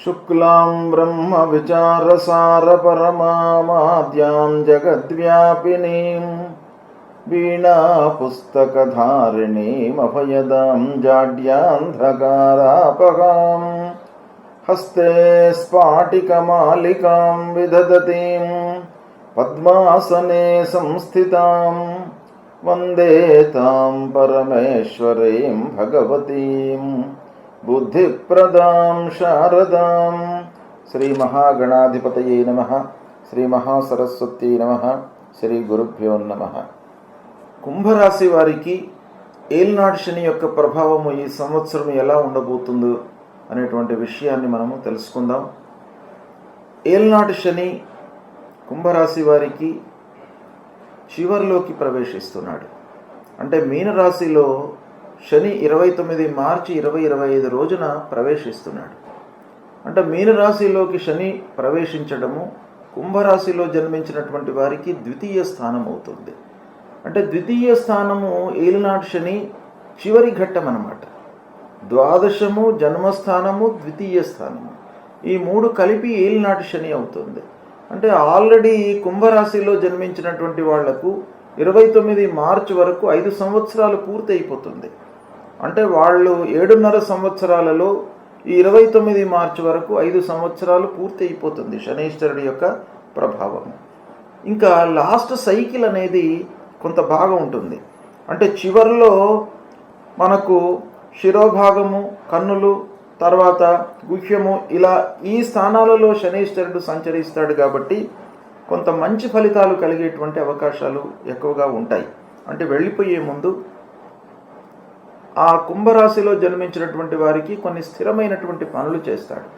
शुक्लां ब्रह्मविचारसारपरमामाद्यां जगद्व्यापिनीं वीणापुस्तकधारिणीमभयदां जाड्यान्धकारापहां हस्ते स्फाटिकमालिकां विदधतीं पद्मासने संस्थितां वन्दे तां परमेश्वरीं भगवतीं बुद्धिप्रदां शारदां। श्री महागणाधिपतये नमः। श्री महासरस्वती नमः। శ్రీ గురుభ్యో నమః. కుంభరాశి వారికి ఏలినాటి శని యొక్క ప్రభావము ఈ సంవత్సరం ఎలా ఉండబోతుందో అనేటువంటి విషయాన్ని మనము తెలుసుకుందాం. ఏలినాటి శని కుంభరాశి వారికి చివరిలోకి ప్రవేశిస్తున్నాడు. అంటే మీనరాశిలో శని 29 మార్చి 2025 రోజున ప్రవేశిస్తున్నాడు. అంటే మీనరాశిలోకి శని ప్రవేశించడము కుంభరాశిలో జన్మించినటువంటి వారికి ద్వితీయ స్థానం అవుతుంది. అంటే ద్వితీయ స్థానము ఏలినాటి శని చివరి ఘట్టం అన్నమాట. ద్వాదశము, జన్మస్థానము, ద్వితీయ స్థానము, ఈ మూడు కలిపి ఏలినాటి శని అవుతుంది. అంటే ఆల్రెడీ కుంభరాశిలో జన్మించినటువంటి వాళ్లకు 29 మార్చి వరకు 5 సంవత్సరాలు పూర్తి అయిపోతుంది. అంటే వాళ్ళు 7.5 సంవత్సరాలలో ఈ 29 మార్చి వరకు 5 సంవత్సరాలు పూర్తి అయిపోతుంది శనీశ్వరుడి యొక్క ప్రభావం. ఇంకా లాస్ట్ సైకిల్ అనేది కొంత బాగా ఉంటుంది. అంటే చివరిలో మనకు శిరోభాగము, కన్నులు, తర్వాత గుహ్యము, ఇలా ఈ స్థానాలలో శనీశ్వరుడు సంచరిస్తాడు కాబట్టి కొంత మంచి ఫలితాలు కలిగేటువంటి అవకాశాలు ఎక్కువగా ఉంటాయి. అంటే వెళ్ళిపోయే ముందు ఆ కుంభరాశిలో జన్మించినటువంటి వారికి కొన్ని స్థిరమైనటువంటి పనులు చేస్తాడు.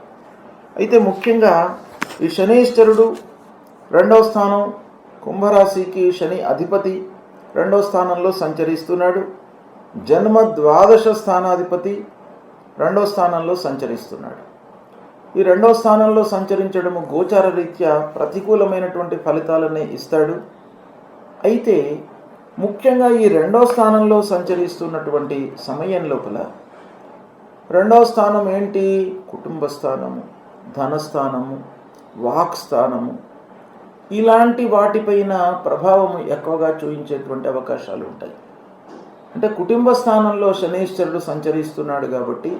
అయితే ముఖ్యంగా ఈ శనీశ్వరుడు 2వ స్థానం, కుంభరాశికి శని అధిపతి 2వ స్థానంలో సంచరిస్తున్నాడు. జన్మ ద్వాదశ స్థానాధిపతి 2వ స్థానంలో సంచరిస్తున్నాడు. ఈ 2వ స్థానంలో సంచరించడము గోచార రీత్యా ప్రతికూలమైనటువంటి ఫలితాలనే ఇస్తాడు. అయితే ముఖ్యంగా ఈ 2వ స్థానంలో సంచరిస్తున్నటువంటి సమయం లోపల 2వ స్థానం ఏంటి? కుటుంబ స్థానము, ధనస్థానము, వాక్ స్థానము, ఇలాంటి వాటిపైన ప్రభావము ఎక్కువగా చూపించేటువంటి అవకాశాలు ఉంటాయి. అంటే కుటుంబ స్థానంలో శనీశ్వరుడు సంచరిస్తున్నాడు కాబట్టి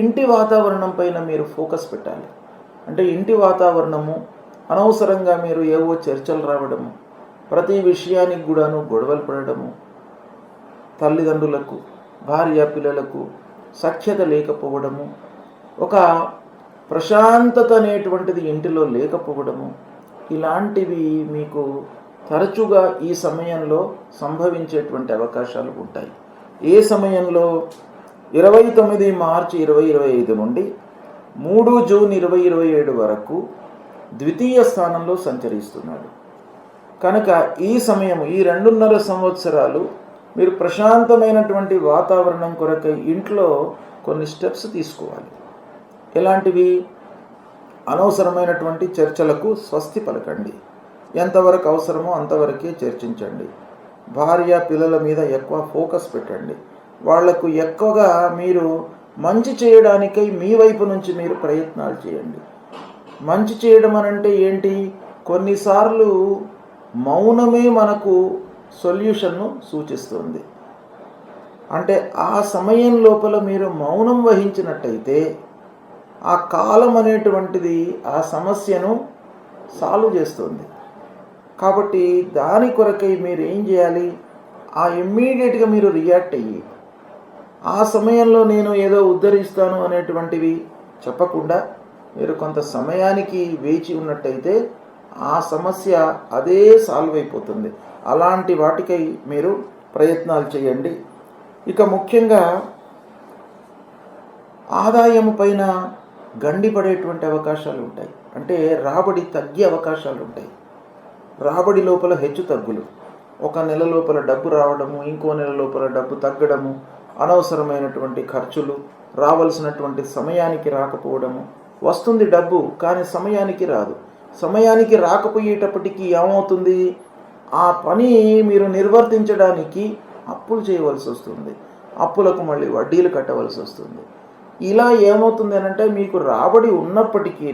ఇంటి వాతావరణం పైన మీరు ఫోకస్ పెట్టాలి. అంటే ఇంటి వాతావరణము, అనవసరంగా మీరు ఏవో చర్చలు రావడము, ప్రతి విషయానికి కూడాను గొడవలు పడడము, తల్లిదండ్రులకు, భార్య పిల్లలకు సఖ్యత లేకపోవడము, ఒక ప్రశాంతత అనేటువంటిది ఇంటిలో లేకపోవడము, ఇలాంటివి మీకు తరచుగా ఈ సమయంలో సంభవించేటువంటి అవకాశాలు ఉంటాయి. ఏ సమయంలో? 29 మార్చి 2025 నుండి 3 జూన్ 2027 వరకు ద్వితీయ స్థానంలో సంచరిస్తున్నాడు. కనుక ఈ సమయము, ఈ 2.5 సంవత్సరాలు మీరు ప్రశాంతమైనటువంటి వాతావరణం కొరకై ఇంట్లో కొన్ని స్టెప్స్ తీసుకోవాలి. ఎలాంటివి? అనవసరమైనటువంటి చర్చలకు స్వస్తి పలకండి. ఎంతవరకు అవసరమో అంతవరకే చర్చించండి. భార్య పిల్లల మీద ఎక్కువ ఫోకస్ పెట్టండి. వాళ్లకు ఎక్కువగా మీరు మంచి చేయడానికై మీ వైపు నుంచి మీరు ప్రయత్నాలు చేయండి. మంచి చేయడం అనంటే ఏంటి? కొన్నిసార్లు మౌనమే మనకు సొల్యూషన్ను సూచిస్తుంది. అంటే ఆ సమయం లోపల మీరు మౌనం వహించినట్టయితే ఆ కాలం అనేటువంటిది ఆ సమస్యను సాల్వ్ చేస్తుంది. కాబట్టి దాని కొరకై మీరు ఏం చేయాలి? ఆ ఇమ్మీడియట్గా మీరు రియాక్ట్ అయ్యి, ఆ సమయంలో నేను ఏదో ఉద్ధరిస్తాను అనేటువంటివి చెప్పకుండా మీరు కొంత సమయానికి వేచి ఉన్నట్టయితే ఆ సమస్య అదే సాల్వ్ అయిపోతుంది. అలాంటి వాటికై మీరు ప్రయత్నాలు చేయండి. ఇక ముఖ్యంగా ఆదాయము పైన గండిపడేటువంటి అవకాశాలు ఉంటాయి. అంటే రాబడి తగ్గే అవకాశాలు ఉంటాయి. రాబడి లోపల హెచ్చు తగ్గులు, ఒక నెల లోపల డబ్బు రావడము, ఇంకో నెల లోపల డబ్బు తగ్గడము, అనవసరమైనటువంటి ఖర్చులు, రావాల్సినటువంటి సమయానికి రాకపోవడము. వస్తుంది డబ్బు కానీ సమయానికి రాదు. సమయానికి రాకపోయేటప్పటికీ ఏమవుతుంది? ఆ పని మీరు నిర్వర్తించడానికి అప్పులు చేయవలసి వస్తుంది. అప్పులకు మళ్ళీ వడ్డీలు కట్టవలసి వస్తుంది. ఇలా ఏమవుతుంది అంటే మీకు రాబడి ఉన్నప్పటికీ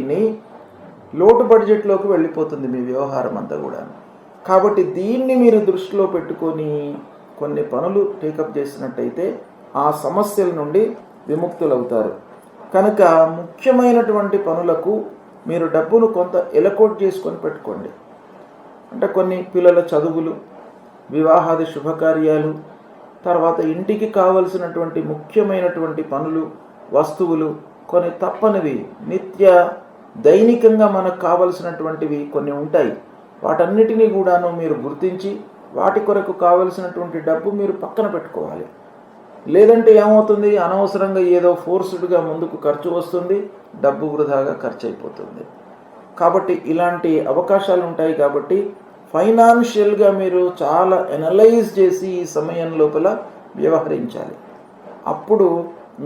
లోటు బడ్జెట్లోకి వెళ్ళిపోతుంది మీ వ్యవహారం అంతా కూడా. కాబట్టి దీన్ని మీరు దృష్టిలో పెట్టుకొని కొన్ని పనులు టేకప్ చేసినట్టయితే ఆ సమస్యల నుండి విముక్తులవుతారు. కనుక ముఖ్యమైనటువంటి పనులకు మీరు డబ్బును కొంత ఎలకోట్ చేసుకొని పెట్టుకోండి. అంటే కొన్ని పిల్లల చదువులు, వివాహాది శుభకార్యాలు, తర్వాత ఇంటికి కావలసినటువంటి ముఖ్యమైనటువంటి పనులు, వస్తువులు, కొన్ని తప్పనివి నిత్య దైనికంగా మనకు కావలసినటువంటివి కొన్ని ఉంటాయి. వాటన్నిటినీ కూడాను మీరు గుర్తించి వాటి కొరకు కావలసినటువంటి డబ్బు మీరు పక్కన పెట్టుకోవాలి. లేదంటే ఏమవుతుంది, అనవసరంగా ఏదో ఫోర్స్డ్గా ముందుకు ఖర్చు వస్తుంది, డబ్బు వృధాగా ఖర్చు అయిపోతుంది. కాబట్టి ఇలాంటి అవకాశాలు ఉంటాయి. కాబట్టి ఫైనాన్షియల్గా మీరు చాలా ఎనలైజ్ చేసి ఈ సమయం లోపల వ్యవహరించాలి. అప్పుడు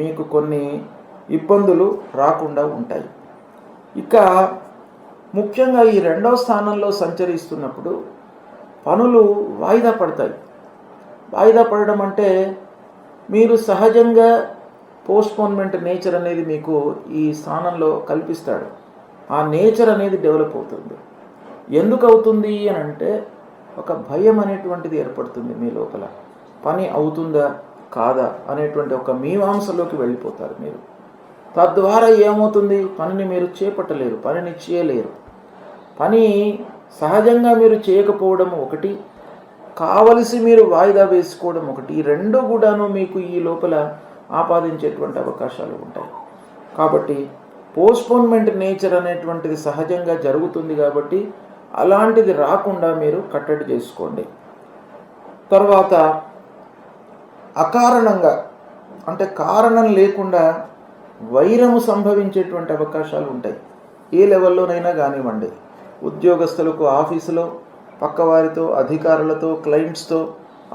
మీకు కొన్ని ఇబ్బందులు రాకుండా ఉంటాయి. ఇక ముఖ్యంగా ఈ 2వ స్థానంలో సంచరిస్తున్నప్పుడు పనులు వాయిదా పడతాయి. వాయిదా పడడం అంటే మీరు సహజంగా పోస్ట్పోన్మెంట్ నేచర్ అనేది మీకు ఈ స్థానంలో కల్పిస్తాడు. ఆ నేచర్ అనేది డెవలప్ అవుతుంది. ఎందుకు అవుతుంది అని అంటే ఒక భయం అనేటువంటిది ఏర్పడుతుంది మీ లోపల. పని అవుతుందా కాదా అనేటువంటి ఒక మీమాంసలోకి వెళ్ళిపోతారు మీరు. తద్వారా ఏమవుతుంది, పనిని మీరు చేపట్టలేరు, పనిని చేయలేరు. పని సహజంగా మీరు చేయకపోవడం ఒకటి, కావలసి మీరు వాయిదా వేసుకోవడం ఒకటి. ఈ రెండు కూడాను మీకు ఈ లోపల ఆపాదించేటువంటి అవకాశాలు ఉంటాయి. కాబట్టి పోస్ట్పోన్మెంట్ నేచర్ అనేటువంటిది సహజంగా జరుగుతుంది. కాబట్టి అలాంటిది రాకుండా మీరు కట్టడి చేసుకోండి. తర్వాత అకారణంగా అంటే కారణం లేకుండా వైరము సంభవించేటువంటి అవకాశాలు ఉంటాయి. ఏ లెవెల్లోనైనా కానివ్వండి, ఉద్యోగస్తులకు ఆఫీసులో, పక్కవారితో, అధికారులతో, క్లయింట్స్తో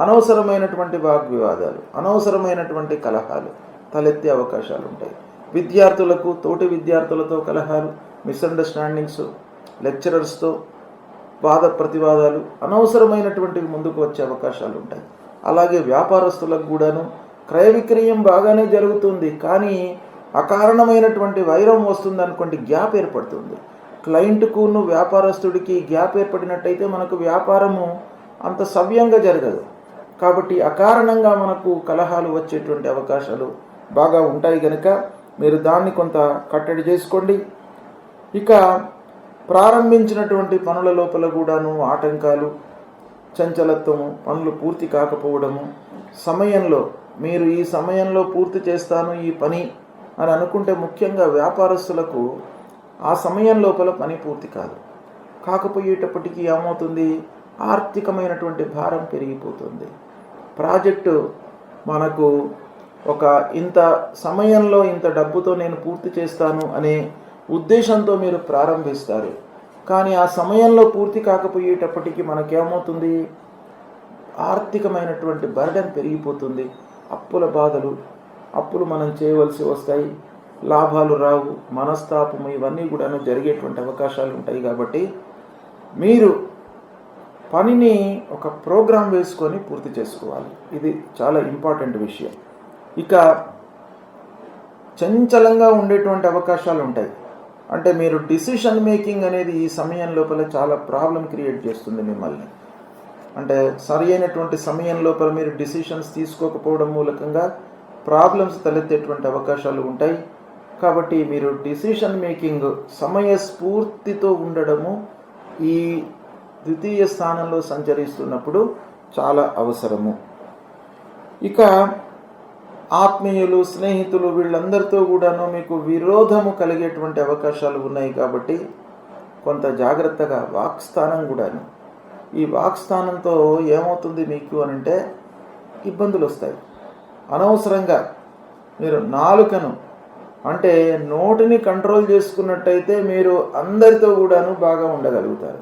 అనవసరమైనటువంటి వాగ్వివాదాలు, అనవసరమైనటువంటి కలహాలు తలెత్తే అవకాశాలు ఉంటాయి. విద్యార్థులకు తోటి విద్యార్థులతో కలహాలు, మిస్అండర్స్టాండింగ్స్, లెక్చరర్స్తో వాద ప్రతివాదాలు, అనవసరమైనటువంటివి ముందుకు వచ్చే అవకాశాలు ఉంటాయి. అలాగే వ్యాపారస్తులకు కూడాను క్రయ విక్రయం బాగానే జరుగుతుంది, కానీ అకారణమైనటువంటి వైరం వస్తుంది అనుకోండి, గ్యాప్ ఏర్పడుతుంది. క్లయింట్కును వ్యాపారస్తుడికి గ్యాప్ ఏర్పడినట్టయితే మనకు వ్యాపారము అంత సవ్యంగా జరగదు. కాబట్టి అకారణంగా మనకు కలహాలు వచ్చేటువంటి అవకాశాలు బాగా ఉంటాయి. కనుక మీరు దాన్ని కొంత కట్టడి చేసుకోండి. ఇక ప్రారంభించినటువంటి పనుల లోపల కూడాను ఆటంకాలు, చంచలత్వము, పనులు పూర్తి కాకపోవడము, సమయంలో మీరు ఈ సమయంలో పూర్తి చేస్తాను ఈ పని అని అనుకుంటే ముఖ్యంగా వ్యాపారస్తులకు ఆ సమయం లోపల పని పూర్తి కాదు. కాకపోయేటప్పటికీ ఏమవుతుంది, ఆర్థికమైనటువంటి భారం పెరిగిపోతుంది. ప్రాజెక్టు మనకు ఒక ఇంత సమయంలో ఇంత డబ్బుతో నేను పూర్తి చేస్తాను అనే ఉద్దేశంతో మీరు ప్రారంభిస్తారు. కానీ ఆ సమయంలో పూర్తి కాకపోయేటప్పటికీ మనకేమవుతుంది, ఆర్థికమైనటువంటి బర్డెన్ పెరిగిపోతుంది. అప్పుల బాధలు, అప్పులు మనం చేయవలసి వస్తాయి, లాభాలు రావు, మనస్తాపం, ఇవన్నీ కూడా జరిగేటువంటి అవకాశాలు ఉంటాయి. కాబట్టి మీరు పనిని ఒక ప్రోగ్రాం వేసుకొని పూర్తి చేసుకోవాలి. ఇది చాలా ఇంపార్టెంట్ విషయం. ఇక చంచలంగా ఉండేటువంటి అవకాశాలు ఉంటాయి. అంటే మీరు డిసిషన్ మేకింగ్ అనేది ఈ సమయం లోపల చాలా ప్రాబ్లం క్రియేట్ చేస్తుంది మిమ్మల్ని. అంటే సరి అయినటువంటి సమయం లోపల మీరు డిసిషన్స్ తీసుకోకపోవడం మూలకంగా ప్రాబ్లమ్స్ తలెత్తేటువంటి అవకాశాలు ఉంటాయి. కాబట్టి మీరు డిసిషన్ మేకింగ్ సమయస్ఫూర్తితో ఉండడము ఈ ద్వితీయ స్థానంలో సంచరిస్తున్నప్పుడు చాలా అవసరము. ఇక ఆత్మీయులు, స్నేహితులు, వీళ్ళందరితో కూడాను మీకు విరోధము కలిగేటువంటి అవకాశాలు ఉన్నాయి. కాబట్టి కొంత జాగ్రత్తగా వాక్స్థానం కూడాను, ఈ వాక్స్థానంతో ఏమవుతుంది మీకు అనంటే ఇబ్బందులు వస్తాయి. అనవసరంగా మీరు నాలుకను అంటే నోటిని కంట్రోల్ చేసుకున్నట్టయితే మీరు అందరితో కూడాను బాగా ఉండగలుగుతారు.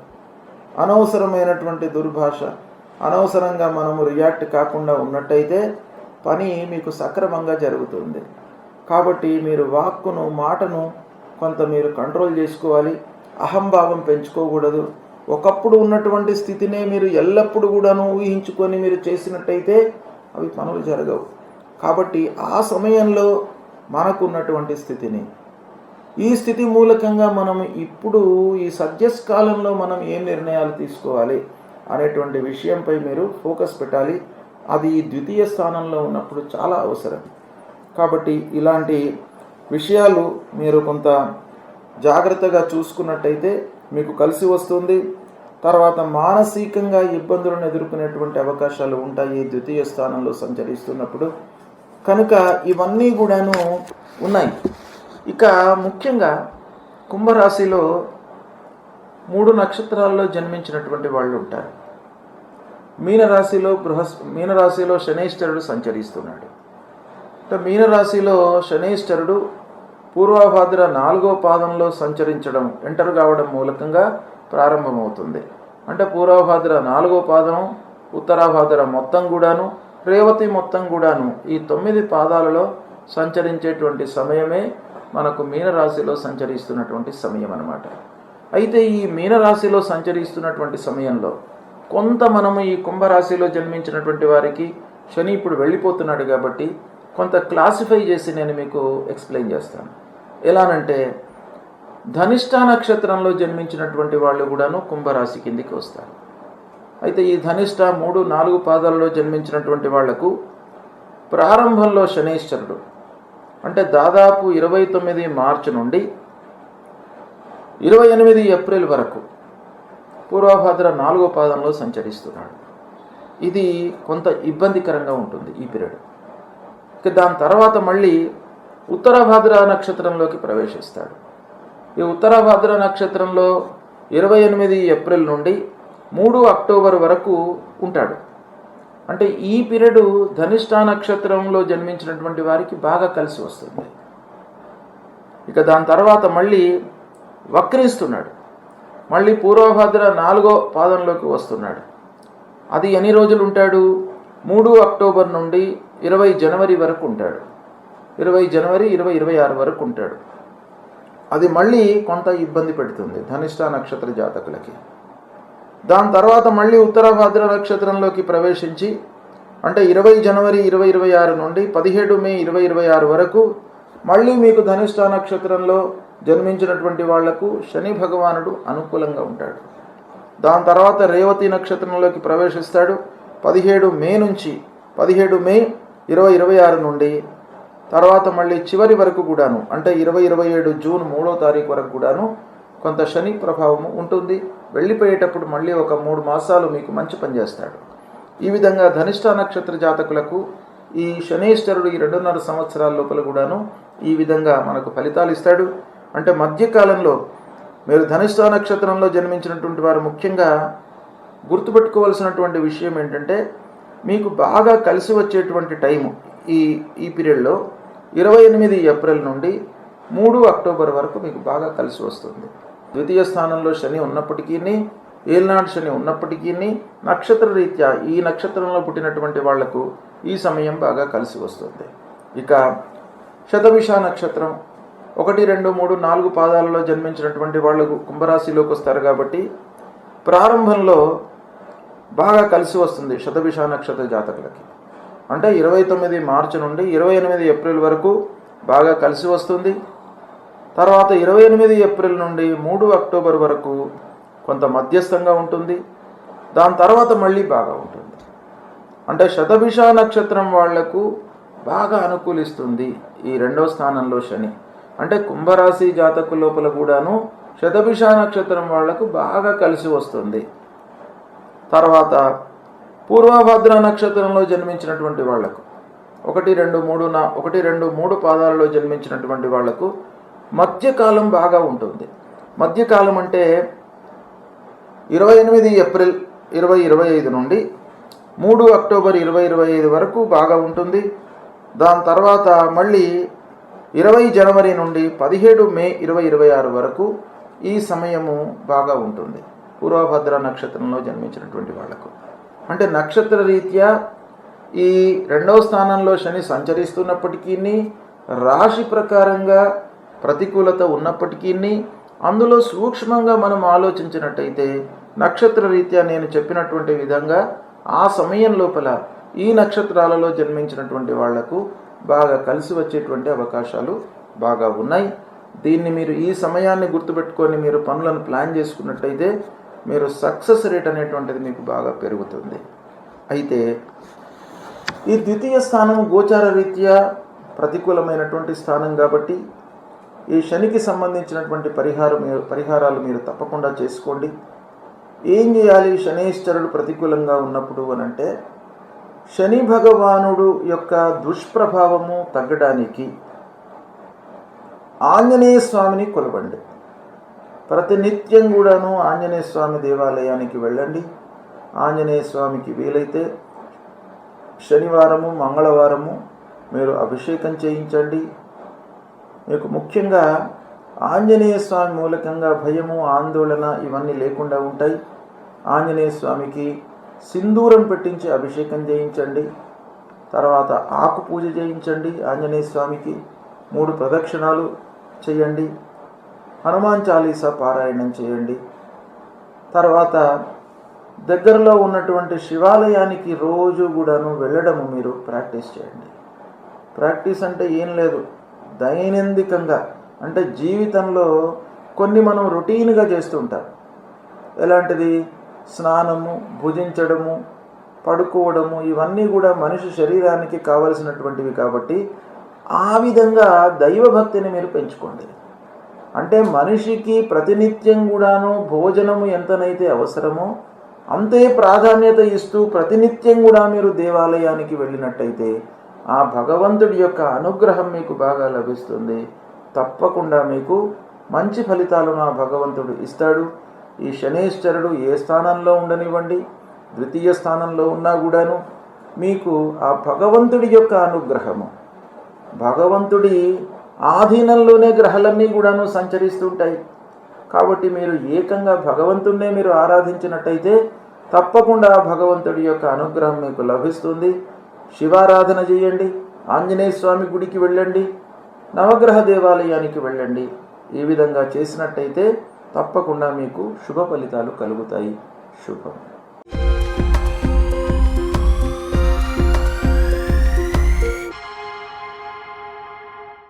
అనవసరమైనటువంటి దుర్భాష, అనవసరంగా మనము రియాక్ట్ కాకుండా ఉన్నట్టయితే పని మీకు సక్రమంగా జరుగుతుంది. కాబట్టి మీరు వాక్కును, మాటను కొంత మీరు కంట్రోల్ చేసుకోవాలి. అహంభావం పెంచుకోకూడదు. ఒకప్పుడు ఉన్నటువంటి స్థితినే మీరు ఎల్లప్పుడూ కూడాను ఊహించుకొని మీరు చేసినట్టయితే అవి పనులు జరగవు. కాబట్టి ఆ సమయంలో మనకున్నటువంటి స్థితిని. ఈ స్థితి మూలకంగా మనం ఇప్పుడు ఈ సద్యస్కాలంలో మనం ఏం నిర్ణయాలు తీసుకోవాలి అనేటువంటి విషయంపై మీరు ఫోకస్ పెట్టాలి. అది ద్వితీయ స్థానంలో ఉన్నప్పుడు చాలా అవసరం. కాబట్టి ఇలాంటి విషయాలు మీరు కొంత జాగ్రత్తగా చూసుకున్నట్టయితే మీకు కలిసి వస్తుంది. తర్వాత మానసికంగా ఇబ్బందులను ఎదుర్కొనేటువంటి అవకాశాలు ఉంటాయి ద్వితీయ స్థానంలో సంచరిస్తున్నప్పుడు. కనుక ఇవన్నీ కూడాను ఉన్నాయి. ఇక ముఖ్యంగా కుంభరాశిలో 3 నక్షత్రాల్లో జన్మించినటువంటి వాళ్ళు ఉంటారు. మీనరాశిలో శనైశ్వరుడు సంచరిస్తున్నాడు. మీనరాశిలో శనైశ్వరుడు పూర్వభాద్ర 4వ పాదంలో సంచరించడం, ఎంటర్ కావడం మూలకంగా ప్రారంభమవుతుంది. అంటే పూర్వభాద్ర 4వ పాదం, ఉత్తరాభాద్ర మొత్తం కూడాను, రేవతి మొత్తం కూడాను ఈ 9 పాదాలలో సంచరించేటువంటి సమయమే మనకు మీనరాశిలో సంచరిస్తున్నటువంటి సమయం అన్నమాట. అయితే ఈ మీనరాశిలో సంచరిస్తున్నటువంటి సమయంలో కొంత మనము ఈ కుంభరాశిలో జన్మించినటువంటి వారికి శని ఇప్పుడు వెళ్ళిపోతున్నాడు కాబట్టి కొంత క్లాసిఫై చేసి నేను మీకు ఎక్స్ప్లెయిన్ చేస్తాను. ఎలానంటే ధనిష్ట నక్షత్రంలో జన్మించినటువంటి వాళ్ళు కూడాను కుంభరాశి కిందికి వస్తారు. అయితే ఈ ధనిష్ట 3, 4 పాదాలలో జన్మించినటువంటి వాళ్లకు ప్రారంభంలో శనైశ్వరుడు అంటే దాదాపు 29 మార్చి నుండి 28 ఏప్రిల్ వరకు పూర్వభాద్ర 4వ పాదంలో సంచరిస్తున్నాడు. ఇది కొంత ఇబ్బందికరంగా ఉంటుంది ఈ పీరియడ్. ఇక దాని తర్వాత మళ్ళీ ఉత్తరాభాద్ర నక్షత్రంలోకి ప్రవేశిస్తాడు. ఈ ఉత్తరాభాద్ర నక్షత్రంలో 28 ఏప్రిల్ నుండి 3 అక్టోబర్ వరకు ఉంటాడు. అంటే ఈ పీరియడ్ ధనిష్ట నక్షత్రంలో జన్మించినటువంటి వారికి బాగా కలిసి వస్తుంది. ఇక దాని తర్వాత మళ్ళీ వక్రిస్తున్నాడు. మళ్ళీ పూర్వభాద్ర 4వ పాదంలోకి వస్తున్నాడు. అది ఎన్ని రోజులు ఉంటాడు? 3 అక్టోబర్ నుండి 20 జనవరి వరకు ఉంటాడు. 20 జనవరి 2026 వరకు ఉంటాడు. అది మళ్ళీ కొంత ఇబ్బంది పెడుతుంది ధనిష్ట నక్షత్ర జాతకులకి. దాని తర్వాత మళ్ళీ ఉత్తరాభాద్ర నక్షత్రంలోకి ప్రవేశించి అంటే 20 జనవరి 2026 నుండి 17 మే 2026 వరకు మళ్ళీ మీకు ధనిష్ట నక్షత్రంలో జన్మించినటువంటి వాళ్లకు శని భగవానుడు అనుకూలంగా ఉంటాడు. దాని తర్వాత రేవతి నక్షత్రంలోకి ప్రవేశిస్తాడు 17 మే నుంచి 17 మే 2026 నుండి. తర్వాత మళ్ళీ చివరి వరకు కూడాను అంటే 2027 జూన్ 3వ తారీఖు వరకు కూడాను కొంత శని ప్రభావము ఉంటుంది. వెళ్ళిపోయేటప్పుడు మళ్ళీ ఒక 3 మాసాలు మీకు మంచి పని చేస్తాడు. ఈ విధంగా ధనిష్ట నక్షత్ర జాతకులకు ఈ శనైశ్వరుడు ఈ 2.5 సంవత్సరాల లోపల కూడాను ఈ విధంగా మనకు ఫలితాలు ఇస్తాడు. అంటే మధ్యకాలంలో మీరు ధనిష్ట నక్షత్రంలో జన్మించినటువంటి వారు ముఖ్యంగా గుర్తుపెట్టుకోవాల్సినటువంటి విషయం ఏంటంటే మీకు బాగా కలిసి వచ్చేటువంటి టైము ఈ పీరియడ్లో 28 ఏప్రిల్ నుండి 3 అక్టోబర్ వరకు మీకు బాగా కలిసి వస్తుంది. ద్వితీయ స్థానంలో శని ఉన్నప్పటికీ, ఏల్నాడు శని ఉన్నప్పటికీ నక్షత్ర రీత్యా ఈ నక్షత్రంలో పుట్టినటువంటి వాళ్లకు ఈ సమయం బాగా కలిసి వస్తుంది. ఇక శతభిష నక్షత్రం 1, 2, 3, 4 పాదాలలో జన్మించినటువంటి వాళ్ళు కుంభరాశిలోకి వస్తారు కాబట్టి ప్రారంభంలో బాగా కలిసి వస్తుంది శతభిష నక్షత్ర జాతకులకి. అంటే 29 మార్చి నుండి 28 ఏప్రిల్ వరకు బాగా కలిసి వస్తుంది. తర్వాత 28 ఏప్రిల్ నుండి 3 అక్టోబర్ వరకు కొంత మధ్యస్థంగా ఉంటుంది. దాని తర్వాత మళ్ళీ బాగా ఉంటుంది. అంటే శతభిష నక్షత్రం వాళ్లకు బాగా అనుకూలిస్తుంది ఈ 2వ స్థానంలో శని. అంటే కుంభరాశి జాతకు లోపల కూడాను శతభిష నక్షత్రం వాళ్లకు బాగా కలిసి వస్తుంది. తర్వాత పూర్వభద్ర నక్షత్రంలో జన్మించినటువంటి వాళ్లకు 1, 2, 3 పాదాలలో జన్మించినటువంటి వాళ్లకు మధ్యకాలం బాగా ఉంటుంది. మధ్యకాలం అంటే 28 ఏప్రిల్ 2025 నుండి 3 అక్టోబర్ 2025 వరకు బాగా ఉంటుంది. దాని తర్వాత మళ్ళీ 20 జనవరి నుండి 17 మే 2026 వరకు ఈ సమయము బాగా ఉంటుంది పూర్వభద్ర నక్షత్రంలో జన్మించినటువంటి వాళ్లకు. అంటే నక్షత్ర రీత్యా ఈ 2వ స్థానంలో శని సంచరిస్తున్నప్పటికీ, రాశి ప్రకారంగా ప్రతికూలత ఉన్నప్పటికీ, అందులో సూక్ష్మంగా మనం ఆలోచించినట్టయితే నక్షత్ర రీత్యా నేను చెప్పినటువంటి విధంగా ఆ సమయం లోపల ఈ నక్షత్రాలలో జన్మించినటువంటి వాళ్లకు బాగా కలిసి వచ్చేటువంటి అవకాశాలు బాగా ఉన్నాయి. దీన్ని మీరు ఈ సమయాన్ని గుర్తుపెట్టుకొని మీరు పనులను ప్లాన్ చేసుకున్నట్టయితే మీరు సక్సెస్ రేట్ అనేటువంటిది మీకు బాగా పెరుగుతుంది. అయితే ఈ ద్వితీయ స్థానం గోచార రీత్యా ప్రతికూలమైనటువంటి స్థానం కాబట్టి ఈ శనికి సంబంధించినటువంటి పరిహారాలు మీరు తప్పకుండా చేసుకోండి. ఏం చేయాలి శనేశ్వరుడు ప్రతికూలంగా ఉన్నప్పుడు అనంటే, శని భగవానుడు యొక్క దుష్ప్రభావము తగ్గడానికి ఆంజనేయ స్వామిని కొలవండి. ప్రతినిత్యం కూడాను ఆంజనేయ స్వామి దేవాలయానికి వెళ్ళండి. ఆంజనేయ స్వామికి వీలైతే శనివారము మంగళవారము మీరు అభిషేకం చేయించండి. మీకు ముఖ్యంగా ఆంజనేయ స్వామి మూలకంగా భయము ఆందోళన ఇవన్నీ లేకుండా ఉంటాయి. ఆంజనేయ స్వామికి సింధూరం పెట్టించి అభిషేకం చేయించండి. తర్వాత ఆకు పూజ చేయించండి. ఆంజనేయ స్వామికి 3 ప్రదక్షిణాలు చేయండి. హనుమాన్ చాలీసా పారాయణం చేయండి. తర్వాత దగ్గరలో ఉన్నటువంటి శివాలయానికి రోజు కూడాను వెళ్ళడము మీరు ప్రాక్టీస్ చేయండి. ప్రాక్టీస్ అంటే ఏం లేదు, దైనందికంగా అంటే జీవితంలో కొన్ని మనం రొటీన్గా చేస్తుంటాం. ఎలాంటిది? స్నానము, భుజించడము, పడుకోవడము, ఇవన్నీ కూడా మనిషి శరీరానికి కావలసినటువంటివి కాబట్టి ఆ విధంగా దైవభక్తిని మీరు పెంచుకోండి. అంటే మనిషికి ప్రతినిత్యం కూడాను భోజనము ఎంతనైతే అవసరమో అంతే ప్రాధాన్యత ఇస్తూ ప్రతినిత్యం కూడా మీరు దేవాలయానికి వెళ్ళినట్టయితే ఆ భగవంతుడి యొక్క అనుగ్రహం మీకు బాగా లభిస్తుంది. తప్పకుండా మీకు మంచి ఫలితాలను ఆ భగవంతుడు ఇస్తాడు. ఈ శనేశ్వరుడు ఏ స్థానంలో ఉండనివ్వండి, ద్వితీయ స్థానంలో ఉన్నా కూడాను మీకు ఆ భగవంతుడి యొక్క అనుగ్రహము, భగవంతుడి ఆధీనంలోనే గ్రహాలన్నీ కూడాను సంచరిస్తుంటాయి. కాబట్టి మీరు ఏకంగా భగవంతుడినే మీరు ఆరాధించినట్టయితే తప్పకుండా భగవంతుడి యొక్క అనుగ్రహం మీకు లభిస్తుంది. శివారాధన చేయండి, ఆంజనేయ స్వామి గుడికి వెళ్ళండి, నవగ్రహ దేవాలయానికి వెళ్ళండి. ఈ విధంగా చేసినట్టయితే తప్పకుండా మీకు శుభ ఫలితాలు కలుగుతాయి. శుభం.